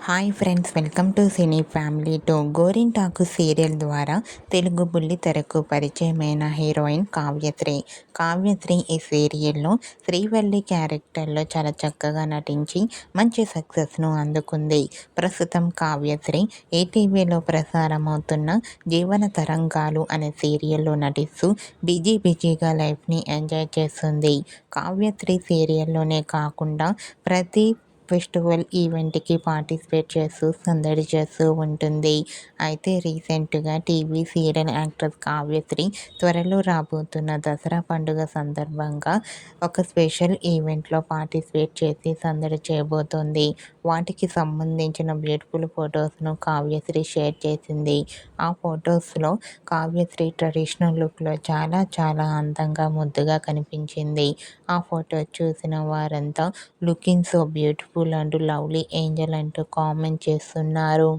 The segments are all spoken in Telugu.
Hi friends, welcome to cine family two. గోరింటాకు సీరియల్ ద్వారా తెలుగు బుల్లి తెరకు పరిచయమైన హీరోయిన్ కావ్యశ్రీ. కావ్యశ్రీ ఈ సీరియల్లో శ్రీవల్లి క్యారెక్టర్లో చాలా చక్కగా నటించి మంచి సక్సెస్ను అందుకుంది. ప్రస్తుతం కావ్యశ్రీ ఈటీవీలో ప్రసారమవుతున్న జీవన తరంగాలు అనే సీరియల్లో నటిస్తూ బిజీగా లైఫ్ని ఎంజాయ్ చేస్తుంది. కావ్యశ్రీ సీరియల్లోనే కాకుండా ప్రతి ఫెస్టివల్ ఈవెంట్కి పార్టిసిపేట్ చేస్తూ సందడి చేస్తూ ఉంటుంది. అయితే రీసెంట్గా టీవీ సీరియల్ యాక్ట్రెస్ కావ్యశ్రీ త్వరలో రాబోతున్న దసరా పండుగ సందర్భంగా ఒక స్పెషల్ ఈవెంట్లో పార్టిసిపేట్ చేసి సందడి చేయబోతోంది. వాటికి సంబంధించిన బ్యూటిఫుల్ ఫొటోస్ను కావ్యశ్రీ షేర్ చేసింది. ఆ ఫొటోస్లో కావ్యశ్రీ ట్రెడిషనల్ లుక్లో చాలా అందంగా ముద్దుగా కనిపించింది. ఆ ఫోటో చూసిన వారంతా లుకింగ్ సో బ్యూటిఫుల్ అంటూ లవ్లీ ఏంజల్ అంటూ కామెంట్ చేస్తున్నారు.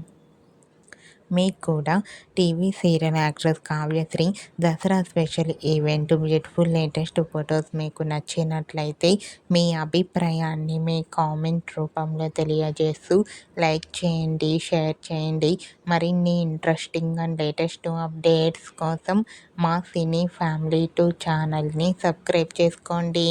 మీకు కూడా TV serial actress Kavyasri Dasara special event beautiful latest photos మీకు నచ్చినట్లయితే మీ అభిప్రాయాన్ని మీ కామెంట్ రూపంలో తెలియజేస్తూ లైక్ చేయండి, షేర్ చేయండి. మరిన్ని ఇంట్రెస్టింగ్ అండ్ లేటెస్ట్ అప్డేట్స్ కోసం మా సినీ ఫ్యామిలీ 2 ఛానల్ని సబ్స్క్రైబ్ చేసుకోండి.